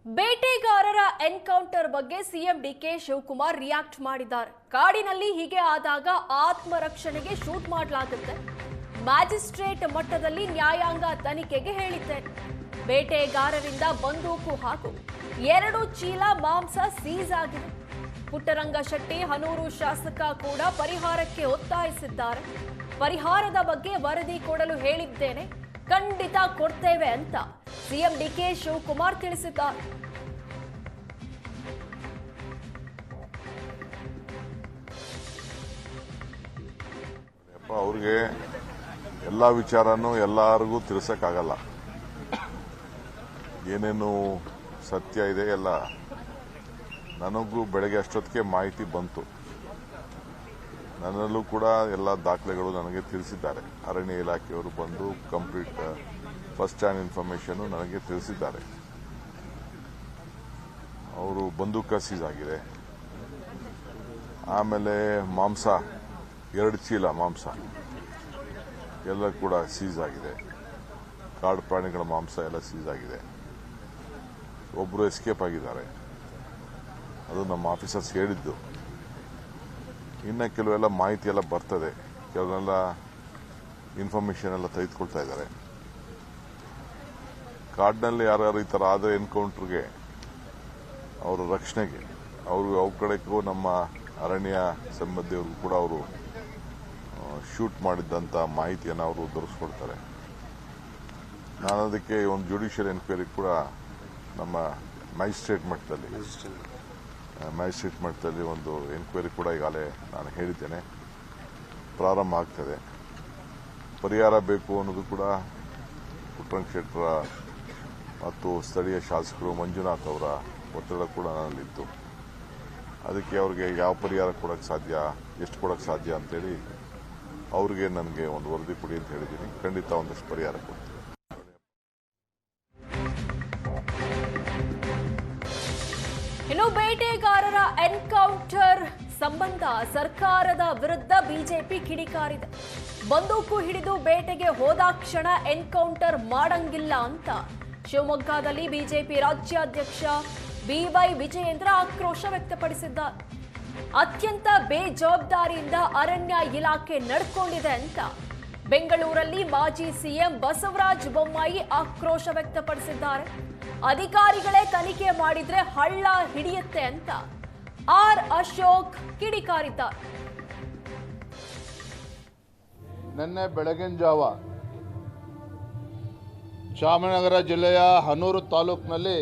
ಬೇಟೆಗಾರರ encounter ಬಗ್ಗೆ CM DK Shivakumar react ಮಾಡಿದ್ದಾರೆ. ಕಾಡಿನಲ್ಲಿ ಹೀಗೆ ಆದಾಗ ಆತ್ಮರಕ್ಷಣೆಗೆ ಶೂಟ್ ಮಾಡಲಾಗುತ್ತೆ. ಮ್ಯಾಜಿಸ್ಟ್ರೇಟ್ ಮಟ್ಟದಲ್ಲಿ ನ್ಯಾಯಾಂಗ ತನಿಖೆಗೆ ಹೇಳಿದ್ದೇನೆ. ಬೇಟೆಗಾರರಿಂದ ಬಂದೂಕು ಹಾಗೂ 2 ಚೀಲ ಮಾಂಸ ಸೀಸ್ ಆಗಿದೆ. ಪುಟ್ಟರಂಗ ಶೆಟ್ಟಿ ಹನೂರು ಶಾಸಕ ಕೂಡ ಪರಿಹಾರಕ್ಕೆ ಒತ್ತಾಯಿಸಿದ್ದಾರೆ. ಪರಿಹಾರದ ಬಗ್ಗೆ ವರದಿ ಕೊಡಲು ಹೇಳಿದ್ದೇನೆ, ಖಂಡಿತ ಕೊಡ್ತೇವೆ ಅಂತ ಸಿಎಂ ಡಿಕೆ ಶಿವಕುಮಾರ್ ತಿಳಿಸಿದ್ದಾರೆ. ಅವ್ರಿಗೆ ಎಲ್ಲ ವಿಚಾರನೂ ಎಲ್ಲರಿಗೂ ತಿಳಿಸಕ್ಕಾಗಲ್ಲ. ಏನೇನು ಸತ್ಯ ಇದೆ ಎಲ್ಲ ನನಗೂ ಬೆಳಗ್ಗೆ ಅಷ್ಟೊತ್ತಿಗೆ ಮಾಹಿತಿ ಬಂತು. ನನ್ನಲ್ಲೂ ಕೂಡ ಎಲ್ಲ ದಾಖಲೆಗಳು ನನಗೆ ತಿಳಿಸಿದ್ದಾರೆ. ಅರಣ್ಯ ಇಲಾಖೆಯವರು ಬಂದು ಕಂಪ್ಲೀಟ್ ಫಸ್ಟ್ ಹ್ಯಾಂಡ್ ಇನ್ಫಾರ್ಮೇಶನ್ ನನಗೆ ತಿಳಿಸಿದ್ದಾರೆ. ಅವರು ಬಂದೂಕ ಸೀಸ್ ಆಗಿದೆ, ಆಮೇಲೆ ಮಾಂಸ 2 ಚೀಲ ಮಾಂಸ ಎಲ್ಲ ಕೂಡ ಸೀಸ್ ಆಗಿದೆ. ಕಾಡು ಪ್ರಾಣಿಗಳ ಮಾಂಸ ಎಲ್ಲ ಸೀಸ್ ಆಗಿದೆ. ಒಬ್ಬರು ಎಸ್ಕೇಪ್ ಆಗಿದ್ದಾರೆ, ಅದು ನಮ್ಮ ಆಫೀಸರ್ಸ್ ಹೇಳಿದ್ದು. ಇನ್ನು ಕೆಲವೆಲ್ಲ ಮಾಹಿತಿ ಎಲ್ಲ ಬರ್ತದೆ, ಕೆಲವೆಲ್ಲ ಇನ್ಫಾರ್ಮೇಶನ್ ಎಲ್ಲ ತೆಗೆದುಕೊಳ್ತಾ ಇದ್ದಾರೆ. ಕಾಡಿನಲ್ಲಿ ಯಾರು ಈ ಥರ ಆದ ಎನ್ಕೌಂಟರ್ಗೆ ಅವರ ರಕ್ಷಣೆಗೆ ಅವ್ರ ಕಡೆಗೂ ನಮ್ಮ ಅರಣ್ಯ ಸಂಬಂಧಿಯವ್ರಿಗೂ ಕೂಡ ಅವರು ಶೂಟ್ ಮಾಡಿದ್ದಂಥ ಮಾಹಿತಿಯನ್ನು ಅವರು ದೊರಕಿಸ್ಕೊಡ್ತಾರೆ. ನಾನು ಅದಕ್ಕೆ ಒಂದು ಜುಡಿಷಿಯಲ್ ಎನ್ಕ್ವೈರಿ ಕೂಡ ನಮ್ಮ ಮ್ಯಾಜಿಸ್ಟ್ರೇಟ್ ಮಟ್ಟದಲ್ಲಿ ಒಂದು ಎನ್ಕ್ವೈರಿ ಕೂಡ ಈಗಾಗಲೇ ನಾನು ಹೇಳಿದ್ದೇನೆ, ಪ್ರಾರಂಭ ಆಗ್ತದೆ. ಪರಿಹಾರ ಬೇಕು ಅನ್ನೋದು ಕೂಡ ಪುಟ್ಟರಂಗ ಶೆಟ್ಟರ ಮತ್ತು ಸ್ಥಳೀಯ ಶಾಸಕರು ಮಂಜುನಾಥ್ ಅವರ ಒತ್ತಡ ಕೂಡ ನನ್ನಲ್ಲಿತ್ತು. ಅದಕ್ಕೆ ಅವ್ರಿಗೆ ಯಾವ ಪರಿಹಾರ ಕೊಡೋಕ್ಕೆ ಸಾಧ್ಯ, ಎಷ್ಟು ಕೊಡೋಕ್ಕೆ ಸಾಧ್ಯ ಅಂತೇಳಿ ಅವ್ರಿಗೆ ನನಗೆ ಒಂದು ವರದಿ ಕೊಡಿ ಅಂತ ಹೇಳಿದ್ದೀನಿ. ಖಂಡಿತ ಒಂದಷ್ಟು ಪರಿಹಾರ ಕೊಡ್ತೀನಿ. ಇನ್ನು ಬೇಟೆಗಾರರ ಎನ್ಕೌಂಟರ್ ಸಂಬಂಧ ಸರ್ಕಾರದ ವಿರುದ್ಧ ಬಿಜೆಪಿ ಕಿಡಿಕಾರಿದೆ. ಬಂದೂಕು ಹಿಡಿದು ಬೇಟೆಗೆ ಹೋದಾಕ್ಷಣ ಎನ್ಕೌಂಟರ್ ಮಾಡಂಗಿಲ್ಲ ಅಂತ ಶಿವಮೊಗ್ಗದಲ್ಲಿ ಬಿಜೆಪಿ ರಾಜ್ಯಾಧ್ಯಕ್ಷ ಬಿವೈ ವಿಜಯೇಂದ್ರ ಆಕ್ರೋಶ ವ್ಯಕ್ತಪಡಿಸಿದ್ದಾರೆ. ಅತ್ಯಂತ ಬೇಜವಾಬ್ದಾರಿಯಿಂದ ಅರಣ್ಯ ಇಲಾಖೆ ನಡ್ಕೊಂಡಿದೆ ಅಂತ ಬೆಂಗಳೂರಲ್ಲಿ ಮಾಜಿ ಸಿಎಂ ಬಸವರಾಜ ಬೊಮ್ಮಾಯಿ ಆಕ್ರೋಶ ವ್ಯಕ್ತಪಡಿಸಿದ್ದಾರೆ. ಅಧಿಕಾರಿಗಳೇ ತನಿಖೆ ಮಾಡಿದ್ರೆ ಹಳ್ಳ ಹಿಡಿಯುತ್ತೆ ಅಂತ ಆರ್ ಅಶೋಕ್ ಕಿಡಿಕಾರಿದ್ದಾರೆ. ನಿನ್ನೆ ಬೆಳಗಿನ ಜಾವ ಚಾಮರಾಜನಗರ ಜಿಲ್ಲೆಯ ಹನೂರು ತಾಲೂಕಿನಲ್ಲಿ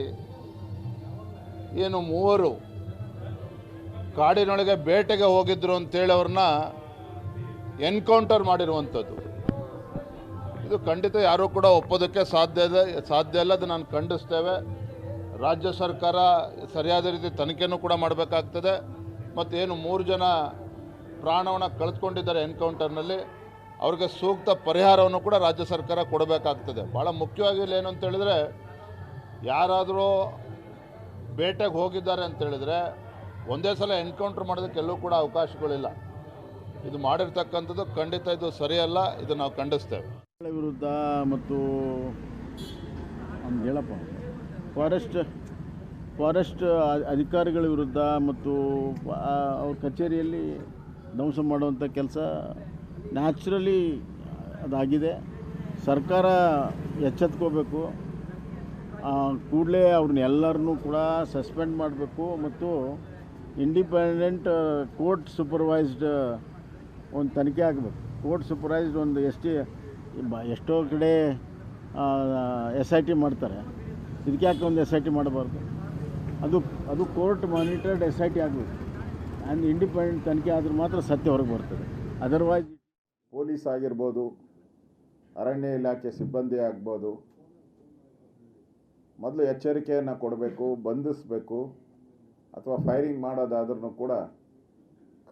ಏನು 3 ಕಾಡಿನೊಳಗೆ ಬೇಟೆಗೆ ಹೋಗಿದ್ರು ಅಂತೇಳಿ ಅವ್ರನ್ನ ಎನ್ಕೌಂಟರ್ ಮಾಡಿರುವಂಥದ್ದು. ಇದು ಖಂಡಿತ ಯಾರೂ ಕೂಡ ಒಪ್ಪೋದಕ್ಕೆ ಸಾಧ್ಯ ಇಲ್ಲ. ಅದು ನಾನು ಖಂಡಿಸ್ತೇವೆ. ರಾಜ್ಯ ಸರ್ಕಾರ ಸರಿಯಾದ ರೀತಿ ತನಿಖೆನೂ ಕೂಡ ಮಾಡಬೇಕಾಗ್ತದೆ. ಮತ್ತು ಏನು 3 ಜನ ಪ್ರಾಣವನ್ನು ಕಳೆದುಕೊಂಡಿದ್ದಾರೆ ಎನ್ಕೌಂಟರ್ನಲ್ಲಿ, ಅವ್ರಿಗೆ ಸೂಕ್ತ ಪರಿಹಾರವನ್ನು ಕೂಡ ರಾಜ್ಯ ಸರ್ಕಾರ ಕೊಡಬೇಕಾಗ್ತದೆ. ಭಾಳ ಮುಖ್ಯವಾಗಿ ಇಲ್ಲಿ ಏನು ಅಂತೇಳಿದರೆ, ಯಾರಾದರೂ ಬೇಟೆಗೆ ಹೋಗಿದ್ದಾರೆ ಅಂತೇಳಿದರೆ ಒಂದೇ ಸಲ ಎನ್ಕೌಂಟರ್ ಮಾಡೋದಕ್ಕೆ ಎಲ್ಲೂ ಕೂಡ ಅವಕಾಶಗಳಿಲ್ಲ. ಇದು ಮಾಡಿರ್ತಕ್ಕಂಥದ್ದು ಖಂಡಿತ ಇದು ಸರಿಯಲ್ಲ, ಇದು ನಾವು ಖಂಡಿಸ್ತೇವೆ. ವಿರುದ್ಧ ಮತ್ತು ಹೇಳಪ್ಪ ಫಾರೆಸ್ಟ್ ಅಧಿಕಾರಿಗಳ ವಿರುದ್ಧ ಮತ್ತು ಅವ್ರ ಕಚೇರಿಯಲ್ಲಿ ಧ್ವಂಸ ಮಾಡುವಂಥ ಕೆಲಸ ನ್ಯಾಚುರಲಿ ಅದಾಗಿದೆ. ಸರ್ಕಾರ ಎಚ್ಚೆತ್ಕೋಬೇಕು. ಕೂಡಲೇ ಅವ್ರನ್ನ ಎಲ್ಲರನ್ನೂ ಕೂಡ ಸಸ್ಪೆಂಡ್ ಮಾಡಬೇಕು ಮತ್ತು ಇಂಡಿಪೆಂಡೆಂಟ್ ಕೋರ್ಟ್ ಸೂಪರ್ವೈಸ್ಡ್ ಒಂದು ತನಿಖೆ ಆಗಬೇಕು. ಕೋರ್ಟ್ ಸೂಪರ್ವೈಸ್ಡ್ ಒಂದು ಎಷ್ಟೋ ಕಡೆ SIT ಮಾಡ್ತಾರೆ, ಇದಕ್ಕೆ ಯಾಕೆ ಒಂದು SIT ಮಾಡಬಾರ್ದು? ಅದು ಕೋರ್ಟ್ ಮಾನಿಟರ್ಡ್ SIT ಆಗಬೇಕು. ಆ್ಯಂಡ್ ಇಂಡಿಪೆಂಡೆಂಟ್ ತನಿಖೆ ಆದರೂ ಮಾತ್ರ ಸತ್ಯ ಹೊರಗೆ ಬರ್ತದೆ. ಅದರ್ವೈಸ್ ಪೊಲೀಸ್ ಆಗಿರ್ಬೋದು, ಅರಣ್ಯ ಇಲಾಖೆ ಸಿಬ್ಬಂದಿ ಆಗ್ಬೋದು, ಮೊದಲು ಎಚ್ಚರಿಕೆಯನ್ನು ಕೊಡಬೇಕು, ಬಂಧಿಸಬೇಕು. ಅಥವಾ ಫೈರಿಂಗ್ ಮಾಡೋದಾದ್ರೂ ಕೂಡ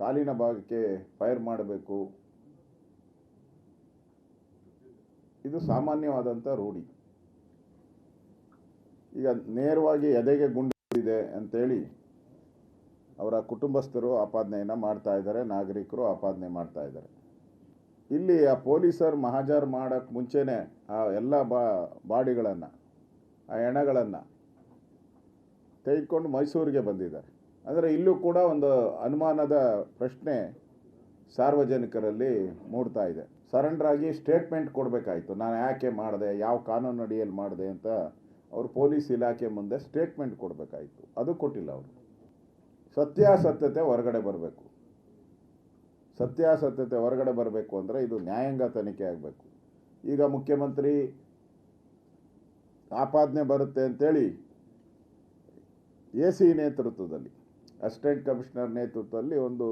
ಕಾಲಿನ ಭಾಗಕ್ಕೆ ಫೈರ್ ಮಾಡಬೇಕು. ಇದು ಸಾಮಾನ್ಯವಾದಂಥ ರೂಢಿ. ಈಗ ನೇರವಾಗಿ ಎದೆಗೆ ಗುಂಡಿದೆ ಅಂತೇಳಿ ಅವರ ಕುಟುಂಬಸ್ಥರು ಆಪಾದನೆಯನ್ನು ಮಾಡ್ತಾ ಇದ್ದಾರೆ, ನಾಗರಿಕರು ಆಪಾದನೆ ಮಾಡ್ತಾ ಇದ್ದಾರೆ. ಇಲ್ಲಿ ಆ ಪೊಲೀಸರು ಮಹಾಜರ್ ಮಾಡೋಕ್ಕೆ ಮುಂಚೆನೇ ಆ ಎಲ್ಲ ಬಾಡಿಗಳನ್ನು, ಆ ಹೆಣಗಳನ್ನು ತೆಗೆದುಕೊಂಡು ಮೈಸೂರಿಗೆ ಬಂದಿದ್ದಾರೆ. ಅಂದರೆ ಇಲ್ಲೂ ಕೂಡ ಒಂದು ಅನುಮಾನದ ಪ್ರಶ್ನೆ ಸಾರ್ವಜನಿಕರಲ್ಲಿ ಮೂಡ್ತಾ ಇದೆ. ಸರೆಂಡರ್ ಆಗಿ ಸ್ಟೇಟ್ಮೆಂಟ್ ಕೊಡಬೇಕಾಯಿತು, ನಾನು ಯಾಕೆ ಮಾಡಿದೆ, ಯಾವ ಕಾನೂನು ಅಡಿಯಲ್ಲಿ ಮಾಡಿದೆ ಅಂತ ಅವರು ಪೊಲೀಸ್ ಇಲಾಖೆ ಮುಂದೆ ಸ್ಟೇಟ್ಮೆಂಟ್ ಕೊಡಬೇಕಾಯಿತು. ಅದು ಕೊಟ್ಟಿಲ್ಲ ಅವರು. ಸತ್ಯಾಸತ್ಯತೆ ಹೊರಗಡೆ ಬರಬೇಕು. ಸತ್ಯಾಸತ್ಯತೆ ಹೊರಗಡೆ ಬರಬೇಕು ಅಂದರೆ ಇದು ನ್ಯಾಯಾಂಗ ತನಿಖೆ ಆಗಬೇಕು. ಈಗ ಮುಖ್ಯಮಂತ್ರಿ ಆಪಾದನೆ ಬರುತ್ತೆ ಅಂತೇಳಿ AC ನೇತೃತ್ವದಲ್ಲಿ, ಅಸಿಸ್ಟೆಂಟ್ ಕಮಿಷನರ್ ನೇತೃತ್ವದಲ್ಲಿ ಒಂದು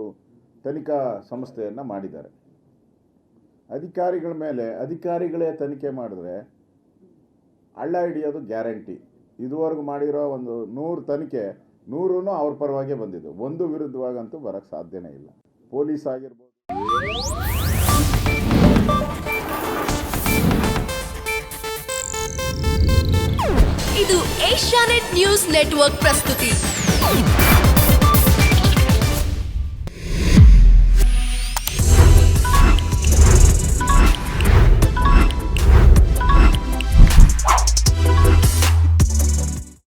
ತನಿಖಾ ಸಂಸ್ಥೆಯನ್ನು ಮಾಡಿದ್ದಾರೆ. ಅಧಿಕಾರಿಗಳ ಮೇಲೆ ಅಧಿಕಾರಿಗಳೇ ತನಿಖೆ ಮಾಡಿದ್ರೆ ಹಳ್ಳ ಹಿಡಿಯೋದು ಗ್ಯಾರಂಟಿ. ಇದುವರೆಗೂ ಮಾಡಿರೋ ಒಂದು 100 ತನಿಖೆ 100 ಅವ್ರ ಪರವಾಗೇ ಬಂದಿದ್ದು, ಒಂದು ವಿರುದ್ಧವಾಗಂತೂ ಬರೋಕ್ಕೆ ಸಾಧ್ಯನೇ ಇಲ್ಲ. ಪೊಲೀಸ್ ಆಗಿರ್ಬೋದು. ಇದು ಏಷ್ಯಾನೆಟ್ ನ್ಯೂಸ್ ನೆಟ್ವರ್ಕ್ ಪ್ರಸ್ತುತಿ.